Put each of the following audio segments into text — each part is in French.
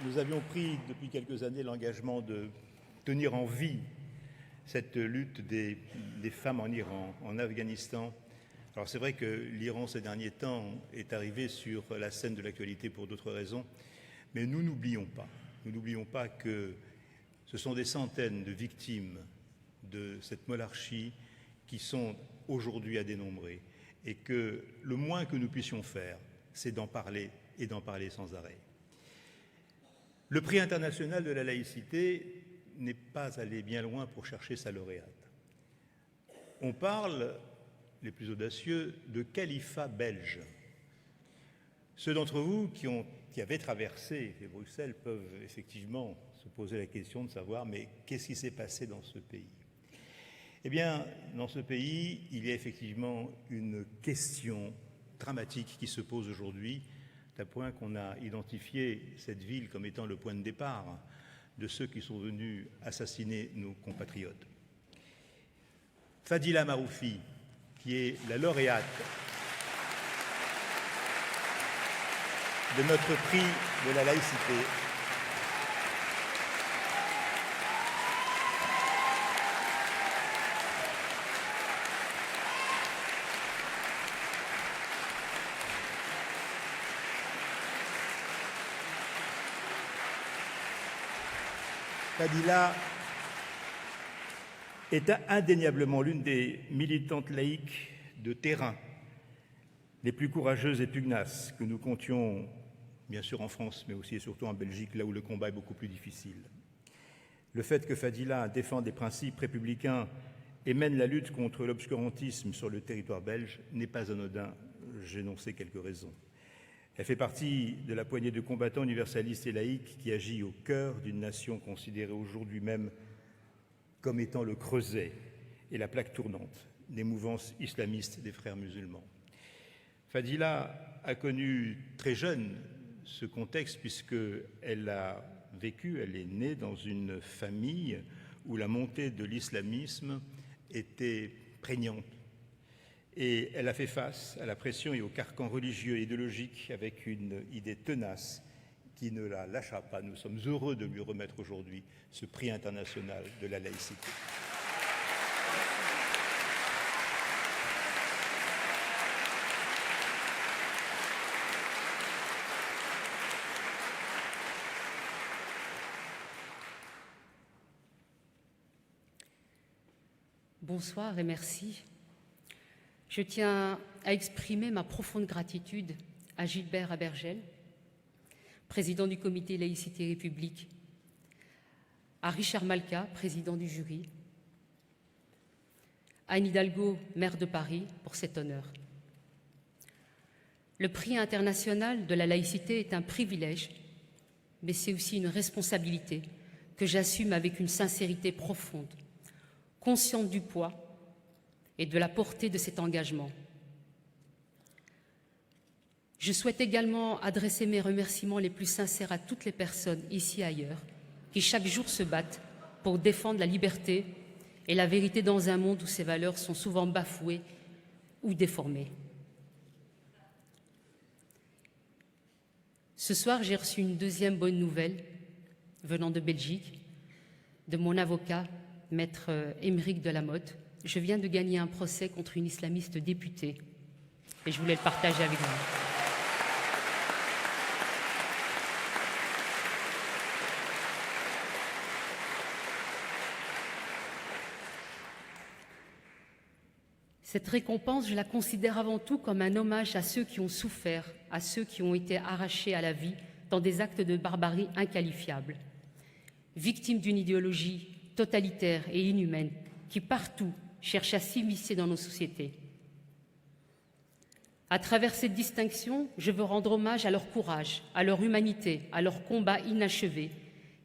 nous avions pris depuis quelques années l'engagement de tenir en vie cette lutte des femmes en Iran, en Afghanistan. Alors c'est vrai que l'Iran ces derniers temps est arrivé sur la scène de l'actualité pour d'autres raisons, mais nous n'oublions pas que ce sont des centaines de victimes de cette monarchie qui sont aujourd'hui à dénombrer et que le moins que nous puissions faire, c'est d'en parler et d'en parler sans arrêt. Le prix international de la laïcité n'est pas allé bien loin pour chercher sa lauréate. On parle, les plus audacieux, de califat belge. Ceux d'entre vous qui avaient traversé Bruxelles peuvent effectivement se poser la question de savoir mais qu'est-ce qui s'est passé dans ce pays ? Eh bien, dans ce pays, il y a effectivement une question dramatique qui se pose aujourd'hui, à point qu'on a identifié cette ville comme étant le point de départ de ceux qui sont venus assassiner nos compatriotes. Fadila Maroufi, qui est la lauréate de notre prix de la laïcité, Fadila est indéniablement l'une des militantes laïques de terrain les plus courageuses et pugnaces que nous comptions, bien sûr en France, mais aussi et surtout en Belgique, là où le combat est beaucoup plus difficile. Le fait que Fadila défende des principes républicains et mène la lutte contre l'obscurantisme sur le territoire belge n'est pas anodin, j'ai énoncé quelques raisons. Elle fait partie de la poignée de combattants universalistes et laïques qui agit au cœur d'une nation considérée aujourd'hui même comme étant le creuset et la plaque tournante des mouvances islamistes des frères musulmans. Fadila a connu très jeune ce contexte puisqu'elle a vécu, elle est née dans une famille où la montée de l'islamisme était prégnante. Et elle a fait face à la pression et au carcan religieux et idéologique avec une idée tenace qui ne la lâcha pas. Nous sommes heureux de lui remettre aujourd'hui ce prix international de la laïcité. Bonsoir et merci. Je tiens à exprimer ma profonde gratitude à Gilbert Abergel, président du comité Laïcité et République, à Richard Malka, président du jury, à Anne Hidalgo, maire de Paris, pour cet honneur. Le prix international de la laïcité est un privilège, mais c'est aussi une responsabilité que j'assume avec une sincérité profonde, consciente du poids et de la portée de cet engagement. Je souhaite également adresser mes remerciements les plus sincères à toutes les personnes, ici et ailleurs, qui chaque jour se battent pour défendre la liberté et la vérité dans un monde où ces valeurs sont souvent bafouées ou déformées. Ce soir, j'ai reçu une deuxième bonne nouvelle venant de Belgique, de mon avocat, maître Émeric Delamotte. Je viens de gagner un procès contre une islamiste députée et je voulais le partager avec vous. Cette récompense, je la considère avant tout comme un hommage à ceux qui ont souffert, à ceux qui ont été arrachés à la vie dans des actes de barbarie inqualifiables, victimes d'une idéologie totalitaire et inhumaine qui partout cherche à s'immiscer dans nos sociétés. À travers cette distinction, je veux rendre hommage à leur courage, à leur humanité, à leur combat inachevé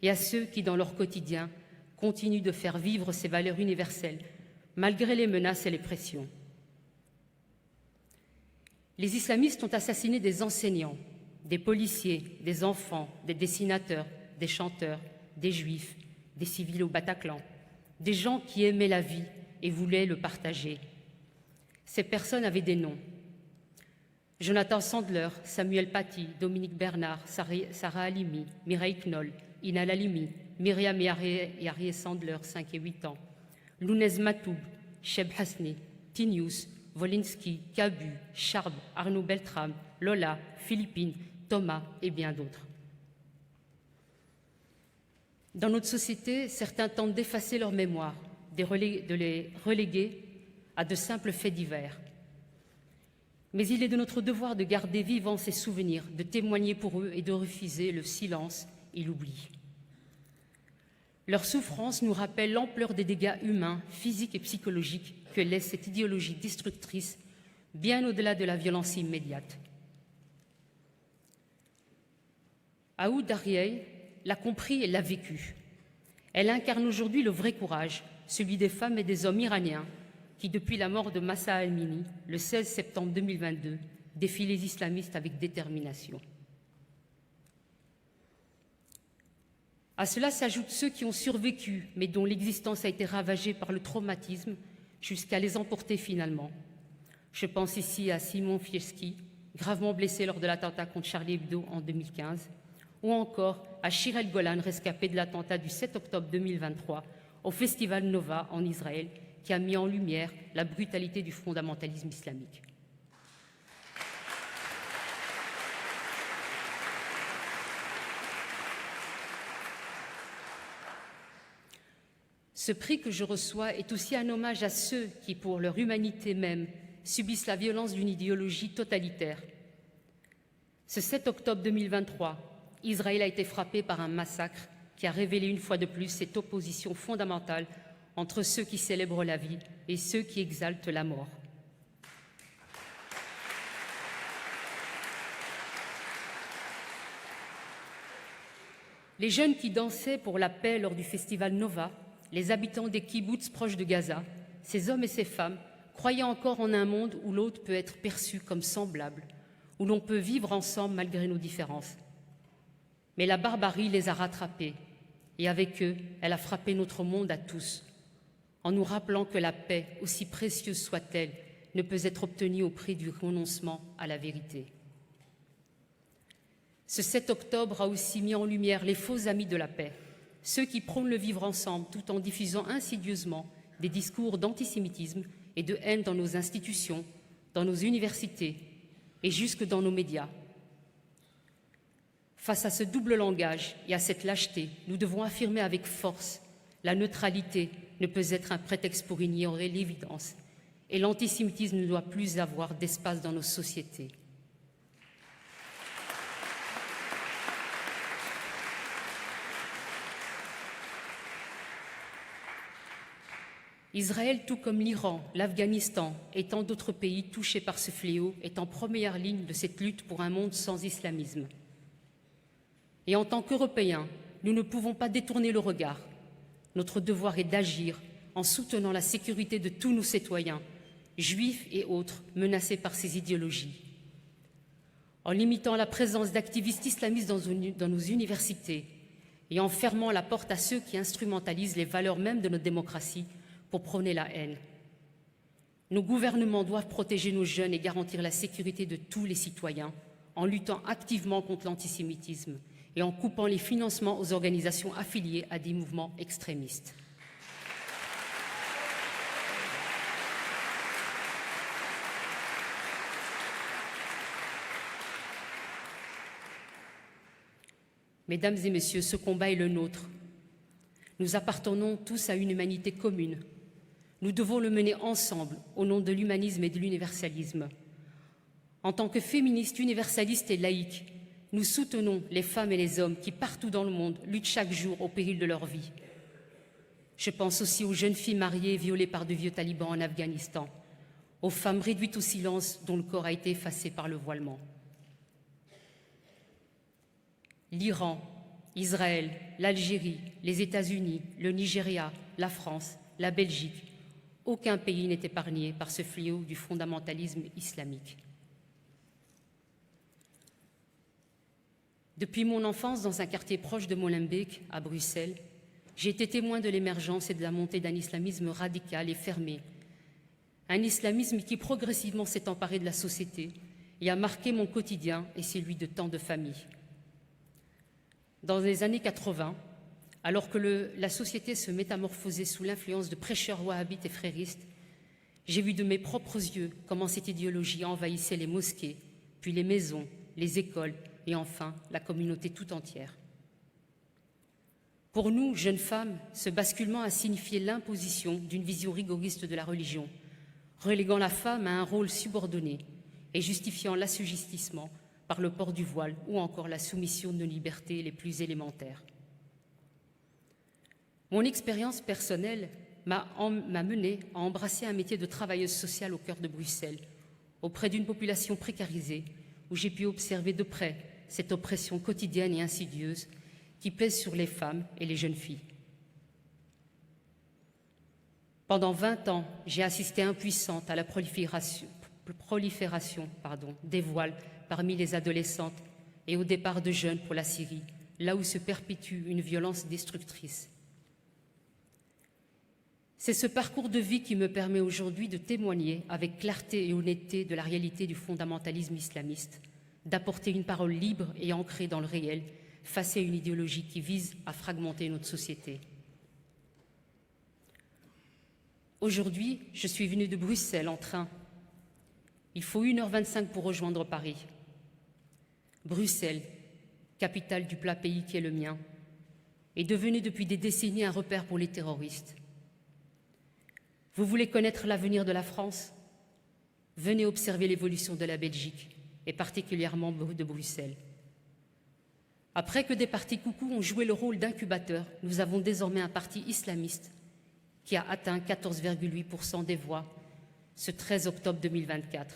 et à ceux qui, dans leur quotidien, continuent de faire vivre ces valeurs universelles, malgré les menaces et les pressions. Les islamistes ont assassiné des enseignants, des policiers, des enfants, des dessinateurs, des chanteurs, des juifs, des civils au Bataclan, des gens qui aimaient la vie et voulaient le partager. Ces personnes avaient des noms. Jonathan Sandler, Samuel Paty, Dominique Bernard, Sarah Halimi, Mireille Knoll, Inal Halimi, Myriam et Arié Sandler, 5 et 8 ans, Lounez Matoub, Cheb Hasni, Tinius, Wolinski, Cabu, Charb, Arnaud Beltram, Lola, Philippine, Thomas et bien d'autres. Dans notre société, certains tentent d'effacer leur mémoire, de les reléguer à de simples faits divers. Mais il est de notre devoir de garder vivants ces souvenirs, de témoigner pour eux et de refuser le silence et l'oubli. Leur souffrance nous rappelle l'ampleur des dégâts humains, physiques et psychologiques que laisse cette idéologie destructrice, bien au-delà de la violence immédiate. Aoud Arieh l'a compris et l'a vécu. Elle incarne aujourd'hui le vrai courage, celui des femmes et des hommes iraniens qui, depuis la mort de Mahsa Amini, le 16 septembre 2022, défient les islamistes avec détermination. À cela s'ajoutent ceux qui ont survécu, mais dont l'existence a été ravagée par le traumatisme jusqu'à les emporter finalement. Je pense ici à Simon Fieschi, gravement blessé lors de l'attentat contre Charlie Hebdo en 2015, ou encore à Shirel Golan, rescapé de l'attentat du 7 octobre 2023 au Festival Nova en Israël, qui a mis en lumière la brutalité du fondamentalisme islamique. Ce prix que je reçois est aussi un hommage à ceux qui, pour leur humanité même, subissent la violence d'une idéologie totalitaire. Ce 7 octobre 2023, Israël a été frappé par un massacre qui a révélé une fois de plus cette opposition fondamentale entre ceux qui célèbrent la vie et ceux qui exaltent la mort. Les jeunes qui dansaient pour la paix lors du festival Nova, les habitants des kibboutz proches de Gaza, ces hommes et ces femmes croyaient encore en un monde où l'autre peut être perçu comme semblable, où l'on peut vivre ensemble malgré nos différences. Mais la barbarie les a rattrapés, et avec eux, elle a frappé notre monde à tous, en nous rappelant que la paix, aussi précieuse soit-elle, ne peut être obtenue au prix du renoncement à la vérité. Ce 7 octobre a aussi mis en lumière les faux amis de la paix, ceux qui prônent le vivre ensemble tout en diffusant insidieusement des discours d'antisémitisme et de haine dans nos institutions, dans nos universités et jusque dans nos médias. Face à ce double langage et à cette lâcheté, nous devons affirmer avec force: la neutralité ne peut être un prétexte pour ignorer l'évidence, et l'antisémitisme ne doit plus avoir d'espace dans nos sociétés. Israël, tout comme l'Iran, l'Afghanistan et tant d'autres pays touchés par ce fléau, est en première ligne de cette lutte pour un monde sans islamisme. Et en tant qu'Européens, nous ne pouvons pas détourner le regard. Notre devoir est d'agir en soutenant la sécurité de tous nos citoyens, juifs et autres, menacés par ces idéologies. En limitant la présence d'activistes islamistes dans nos universités et en fermant la porte à ceux qui instrumentalisent les valeurs mêmes de notre démocratie pour prôner la haine. Nos gouvernements doivent protéger nos jeunes et garantir la sécurité de tous les citoyens en luttant activement contre l'antisémitisme et en coupant les financements aux organisations affiliées à des mouvements extrémistes. Mesdames et messieurs, ce combat est le nôtre. Nous appartenons tous à une humanité commune. Nous devons le mener ensemble au nom de l'humanisme et de l'universalisme. En tant que féministes, universalistes et laïques, nous soutenons les femmes et les hommes qui, partout dans le monde, luttent chaque jour au péril de leur vie. Je pense aussi aux jeunes filles mariées et violées par de vieux talibans en Afghanistan, aux femmes réduites au silence dont le corps a été effacé par le voilement. L'Iran, Israël, l'Algérie, les États-Unis, le Nigeria, la France, la Belgique, aucun pays n'est épargné par ce fléau du fondamentalisme islamique. Depuis mon enfance dans un quartier proche de Molenbeek, à Bruxelles, j'ai été témoin de l'émergence et de la montée d'un islamisme radical et fermé, un islamisme qui progressivement s'est emparé de la société et a marqué mon quotidien et celui de tant de familles. Dans les années 80, alors que la société se métamorphosait sous l'influence de prêcheurs wahhabites et fréristes, j'ai vu de mes propres yeux comment cette idéologie envahissait les mosquées, puis les maisons, les écoles et enfin la communauté tout entière. Pour nous, jeunes femmes, ce basculement a signifié l'imposition d'une vision rigoriste de la religion, reléguant la femme à un rôle subordonné et justifiant l'assujettissement par le port du voile ou encore la soumission de nos libertés les plus élémentaires. Mon expérience personnelle m'a menée à embrasser un métier de travailleuse sociale au cœur de Bruxelles, auprès d'une population précarisée, où j'ai pu observer de près cette oppression quotidienne et insidieuse qui pèse sur les femmes et les jeunes filles. Pendant 20 ans, j'ai assisté impuissante à la prolifération des voiles parmi les adolescentes et au départ de jeunes pour la Syrie, là où se perpétue une violence destructrice. C'est ce parcours de vie qui me permet aujourd'hui de témoigner avec clarté et honnêteté de la réalité du fondamentalisme islamiste, d'apporter une parole libre et ancrée dans le réel face à une idéologie qui vise à fragmenter notre société. Aujourd'hui, je suis venue de Bruxelles en train. Il faut 1h25 pour rejoindre Paris. Bruxelles, capitale du plat pays qui est le mien, est devenue depuis des décennies un repère pour les terroristes. Vous voulez connaître l'avenir de la France? Venez observer l'évolution de la Belgique, et particulièrement de Bruxelles. Après que des partis coucous ont joué le rôle d'incubateur, nous avons désormais un parti islamiste qui a atteint 14,8% des voix ce 13 octobre 2024.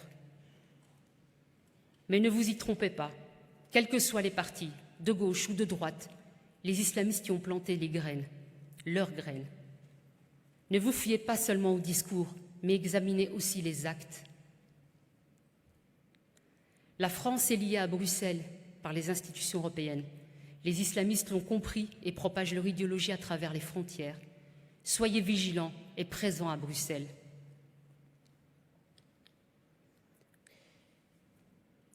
Mais ne vous y trompez pas, quels que soient les partis, de gauche ou de droite, les islamistes y ont planté les graines, leurs graines. Ne vous fiez pas seulement au discours, mais examinez aussi les actes. La France est liée à Bruxelles par les institutions européennes. Les islamistes l'ont compris et propagent leur idéologie à travers les frontières. Soyez vigilants et présents à Bruxelles.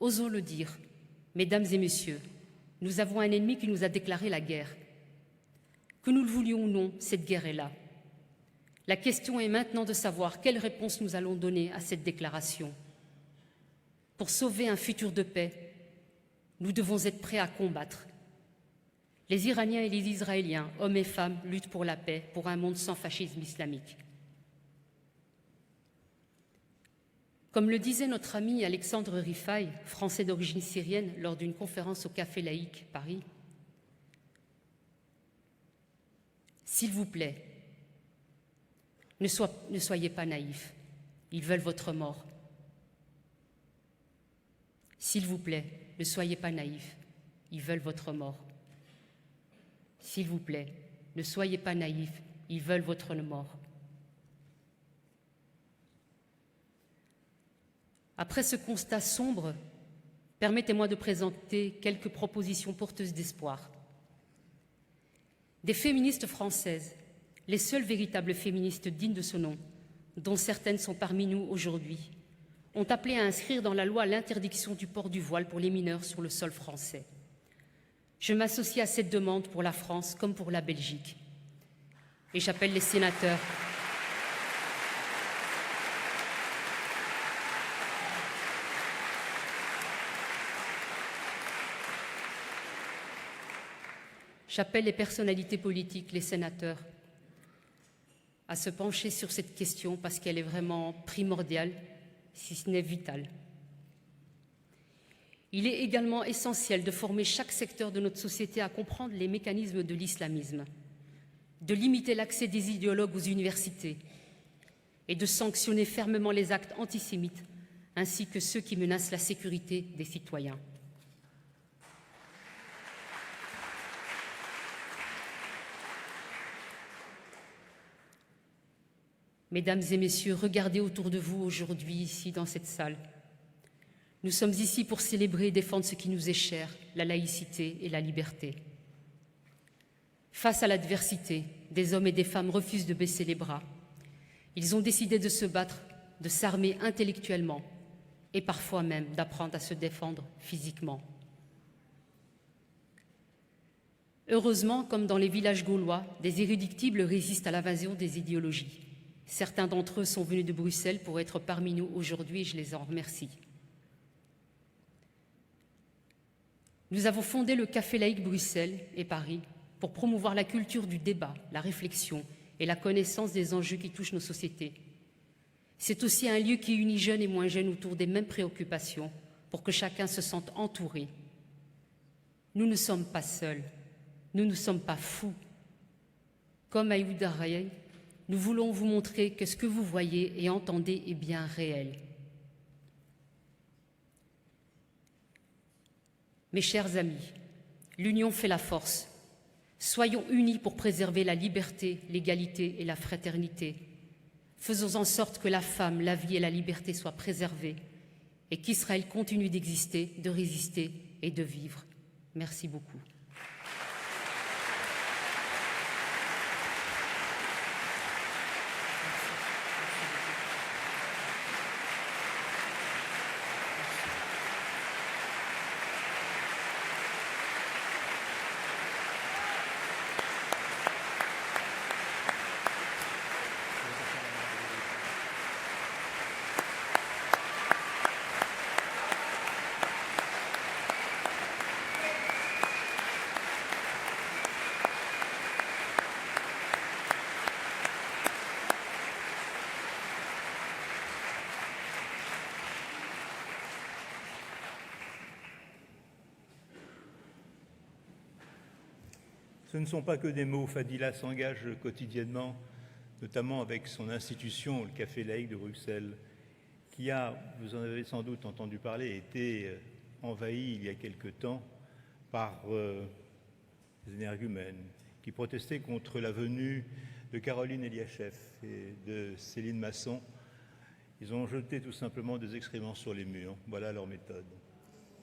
Osons le dire, mesdames et messieurs, nous avons un ennemi qui nous a déclaré la guerre. Que nous le voulions ou non, cette guerre est là. La question est maintenant de savoir quelle réponse nous allons donner à cette déclaration. Pour sauver un futur de paix, nous devons être prêts à combattre. Les Iraniens et les Israéliens, hommes et femmes, luttent pour la paix, pour un monde sans fascisme islamique. Comme le disait notre ami Alexandre Rifaï, français d'origine syrienne, lors d'une conférence au Café Laïque, Paris, « S'il vous plaît, ne soyez pas naïfs, ils veulent votre mort. S'il vous plaît, ne soyez pas naïfs, ils veulent votre mort. S'il vous plaît, ne soyez pas naïfs, ils veulent votre mort. » Après ce constat sombre, permettez-moi de présenter quelques propositions porteuses d'espoir. Des féministes françaises, les seules véritables féministes dignes de ce nom, dont certaines sont parmi nous aujourd'hui, ont appelé à inscrire dans la loi l'interdiction du port du voile pour les mineurs sur le sol français. Je m'associe à cette demande pour la France comme pour la Belgique. Et j'appelle les sénateurs J'appelle les personnalités politiques, les sénateurs, à se pencher sur cette question parce qu'elle est vraiment primordiale, si ce n'est vitale. Il est également essentiel de former chaque secteur de notre société à comprendre les mécanismes de l'islamisme, de limiter l'accès des idéologues aux universités et de sanctionner fermement les actes antisémites ainsi que ceux qui menacent la sécurité des citoyens. Mesdames et messieurs, regardez autour de vous aujourd'hui, ici, dans cette salle. Nous sommes ici pour célébrer et défendre ce qui nous est cher, la laïcité et la liberté. Face à l'adversité, des hommes et des femmes refusent de baisser les bras. Ils ont décidé de se battre, de s'armer intellectuellement, et parfois même d'apprendre à se défendre physiquement. Heureusement, comme dans les villages gaulois, des irréductibles résistent à l'invasion des idéologies. Certains d'entre eux sont venus de Bruxelles pour être parmi nous aujourd'hui et je les en remercie. Nous avons fondé le Café laïque Bruxelles et Paris pour promouvoir la culture du débat, la réflexion et la connaissance des enjeux qui touchent nos sociétés. C'est aussi un lieu qui unit jeunes et moins jeunes autour des mêmes préoccupations pour que chacun se sente entouré. Nous ne sommes pas seuls, nous ne sommes pas fous. Comme Ayoub Raye, nous voulons vous montrer que ce que vous voyez et entendez est bien réel. Mes chers amis, l'union fait la force. Soyons unis pour préserver la liberté, l'égalité et la fraternité. Faisons en sorte que la femme, la vie et la liberté soient préservées et qu'Israël continue d'exister, de résister et de vivre. Merci beaucoup. Ce ne sont pas que des mots. Fadila s'engage quotidiennement, notamment avec son institution, le Café laïque de Bruxelles, qui a, vous en avez sans doute entendu parler, été envahi il y a quelque temps par des énergumènes qui protestaient contre la venue de Caroline Eliachev et de Céline Masson. Ils ont jeté tout simplement des excréments sur les murs. Voilà leur méthode.